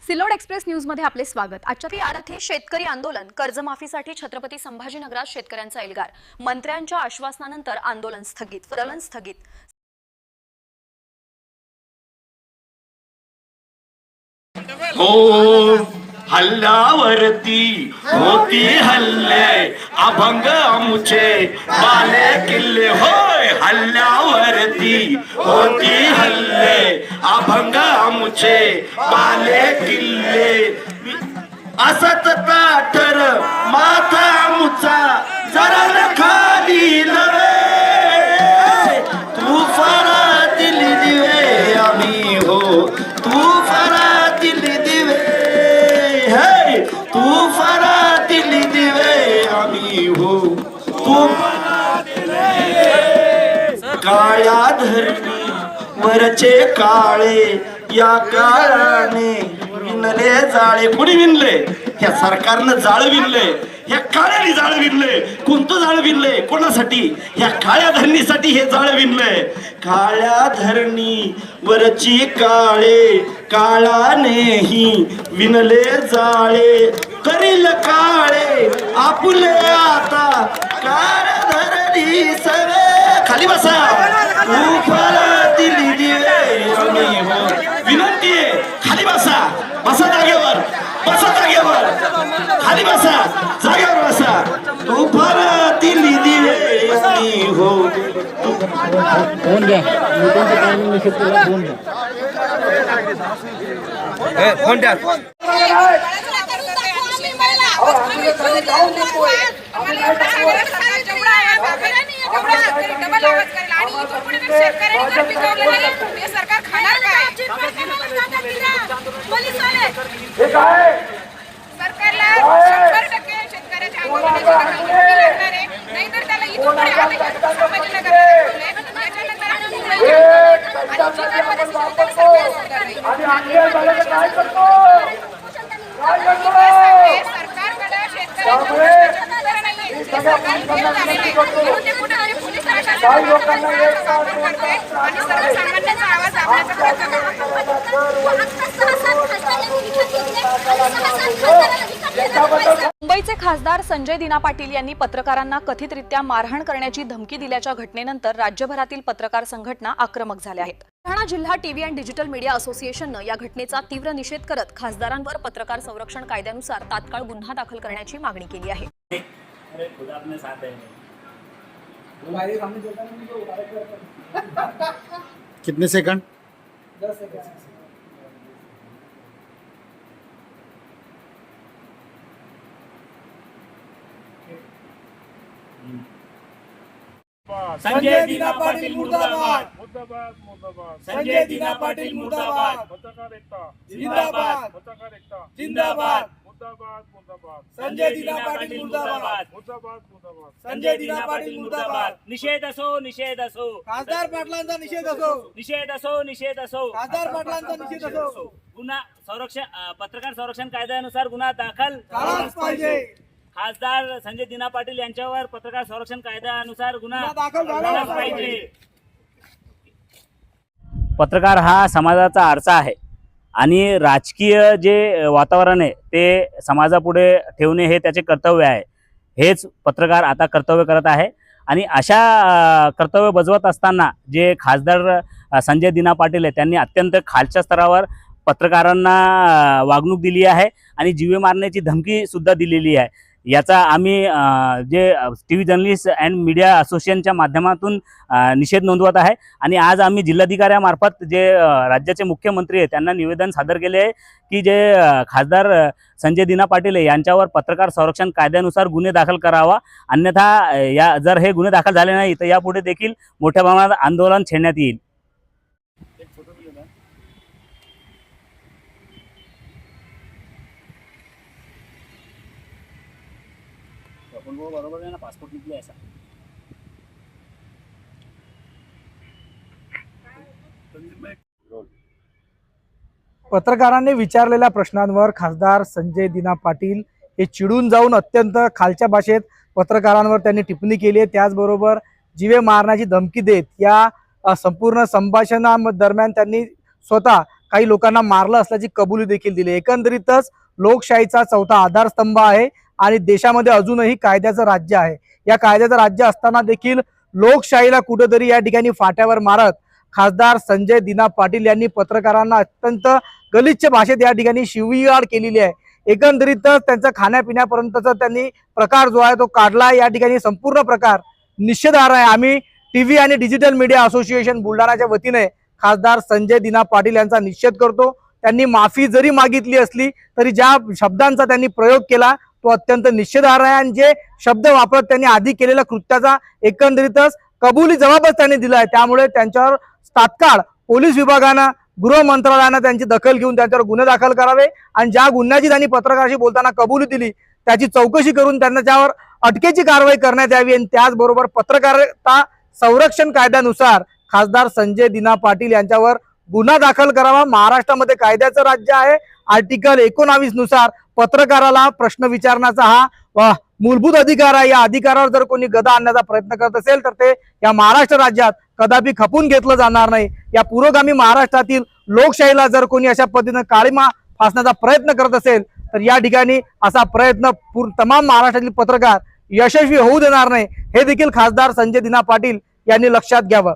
Sillod express news मध्ये आपले स्वागत। आजच्या आरथी शेतकरी आंदोलन, कर्जमाफीसाठी छत्रपती संभाजीनगरात शेतकऱ्यांचा एल्गार, मंत्र्यांच्या आश्वासनानंतर आंदोलन स्थगित। हो हल्ल्यावरती होती हल्ले, अभंग आमुचे बाले किल्ले। होय हल्ल्यावरती होती हल्ले, अभंग आमुचे बाले किल्ले। असत ताठर माथा आमुचा जरा न खाली लवे, तू फरातील दिवे आम्ही हो, तू फरातील दिवे, हे तू फरातील दिवे आम्ही हो, तू काळ्या धरणी वरचे काळे, या काळाने विणले जाळे। कुणी विणले? ह्या सरकारनं जाळ विणले, ह्या काळ्याने जाळ विणले। कोणतं जाळ विणले? कोणासाठी? ह्या काळ्या धरणीसाठी हे जाळ विणले। काळ्या धरणी वरची काळे, काळानेही विणले जाळे। करील काळे आपुले आता, काळ धरणी सवे। खाली बसा, उफारातील दिवे आम्ही हो। विनंती आहे, खाली बसा, बसा जागेवर, बसा जागेवर, खाली बसा, जागेवर बसा। उफारातील दिवे आम्ही हो। फोन घ्या, मीटिंगचं टायमिंग निश्चित केला, फोन घ्या। फोन द्या। सरकार खाणार काय? सरकारला 100% शेतकऱ्याच्या आंदोलनाची लागणार आहे, नाहीतर त्याला इथून पुढे मुंबईचे खासदार संजय दिना पाटील यांनी पत्रकारांना कथितरित्या मारहाण करण्याची धमकी दिल्याच्या घटनेनंतर राज्यभरातील पत्रकार संघटना आक्रमक झाल्या आहेत। बुलढाणा जिल्हा टीव्ही अँड डिजिटल मीडिया असोसिएशननं या घटनेचा तीव्र निषेध करत खासदारांवर पत्रकार संरक्षण कायद्यानुसार तात्काळ गुन्हा दाखल करण्याची मागणी केली आहे। कितने सेकंड? 10 सेकंड। संजय दिना पाटील मुर्दाबाद, मुर्दाबाद मुर्दाबाद। संजय दिना पाटील मुर्दाबाद, पत्रकार एकता जिंदाबाद, पत्रकार एकता जिंदाबाद, मुर्दाबाद मुर्दाबाद। संजय दिना पाटील मुर्दाबाद, मुर्दाबाद मुर्दाबाद। संजय दिना पाटील मुर्दाबाद। निषेध असो, निषेध असो, खासदार पाटलांचा निषेध असो, निषेध असो, निषेध असो, खासदार पाटलांचा निषेध असो। गुन्हा पत्रकार संरक्षण कायद्यानुसार गुन्हा दाखल झालाच पाहिजे। खासदार संजय दिना पाटील यांच्यावर पत्रकार संरक्षण कायद्यानुसार गुन्हा दाखल झालाच पाहिजे। पत्रकार हा समाजाचा आरसा आहे आणि राजकीय जे वातावरण आहे ते समाजापुढे ठेवणे हे त्याचे कर्तव्य आहे। हेच पत्रकार आता कर्तव्य करत आहे आणि अशा कर्तव्य बजावत असताना जे खासदार संजय दिना पाटील आहे त्यांनी अत्यंत खालच्या स्तरावर पत्रकारांना वागणूक दिली आहे आणि जीवे मारण्याची धमकी सुद्धा दिलेली आहे। याचा आम्ही जे टीव्ही जर्नलिस्ट अँड मीडिया असोसिएशनच्या माध्यमातून निषेध नोंदवत आहे आणि आज आम्ही जिल्हाधिकाऱ्यांमार्फत जे राज्याचे मुख्यमंत्री आहे त्यांना निवेदन सादर केले आहे की जे खासदार संजय दिना पाटील यांच्यावर पत्रकार संरक्षण कायद्यानुसार गुन्हे दाखल करावा, अन्यथा जर हे गुन्हे दाखल झाले नाही तर यापुढे देखील मोठ्या प्रमाणात आंदोलन छेडण्यात येईल। बरोबर है ना, पासपोर्ट निकले ऐसा। पत्रकारांनी विचारलेल्या प्रश्नांवर खासदार संजय दिना पाटील हे चिडून जाऊन अत्यंत खालच्या भाषेत पत्रकारांवर त्यांनी टिप्पणी केली आहे। त्याचबरोबर जीवे मारण्याची धमकी देत या संपूर्ण संभाषणादरम्यान त्यांनी स्वतः काही लोकांना मारलं असल्याची कबुली देखील दिली. एकंदरीतच लोकशाहीचा चौथा आधारस्तंभ आहे आणि देशामध्ये अजूनही कायद्याचं राज्य आहे. या कायद्याचं राज्य असताना देखील लोकशाहीला कुठेतरी या ठिकाणी फाट्यावर मारत खासदार संजय दिना पाटील यांनी पत्रकारांना अत्यंत गलिच्छ भाषेत या ठिकाणी शिवीगाळ केलेली आहे. एकंदरीतच त्यांचा खाण्यापिण्यापर्यंतचा त्यांनी प्रकार जो आहे तो काढला. या ठिकाणी संपूर्ण प्रकार निषेधार्ह आहे. आम्ही टीव्ही आणि डिजिटल मीडिया असोसिएशन बुलढाणाच्या वतीने खासदार संजय दिना पाटील यांचा निषेध करतो. त्यांनी माफी जरी मागितली असली तरी ज्या शब्दांचा त्यांनी प्रयोग केला तो अत्यंत निषेधार्ह आहे आणि जे शब्द वापरत त्यांनी आधी केलेल्या कृत्याचा एकंदरीतच कबुली जबाबच त्यांनी दिला आहे. त्यामुळे त्यांच्यावर तात्काळ पोलीस विभागानं गृह मंत्रालयानं त्यांची दखल घेऊन त्यांच्यावर गुन्हे दाखल करावे आणि ज्या गुन्ह्याची त्यांनी पत्रकाराशी बोलताना कबुली दिली त्याची चौकशी करून त्यांच्यावर अटकेची कारवाई करण्यात यावी. आणि त्याचबरोबर पत्रकारिता संरक्षण कायद्यानुसार खासदार संजय दिना पाटील यांच्यावर गुन्हा दाखल करावा. महाराष्ट्रामध्ये कायद्याचं राज्य आहे. आर्टिकल 19 नुसार पत्रकाराला प्रश्न विचारण्याचा हा मूलभूत अधिकार आहे. या अधिकारावर जर कोणी गदा आणण्याचा प्रयत्न करत असेल तर ते या महाराष्ट्र राज्यात कदापि खपून घेतलं जाणार नाही. या पुरोगामी महाराष्ट्रातील लोकशाहीला जर कोणी अशा पद्धतीने काळीमा फासण्याचा प्रयत्न करत असेल तर या ठिकाणी असा प्रयत्न तमाम महाराष्ट्रातील पत्रकार यशस्वी होऊ देणार नाही. हे देखील खासदार संजय दिना पाटील यांनी लक्षात घ्यावं.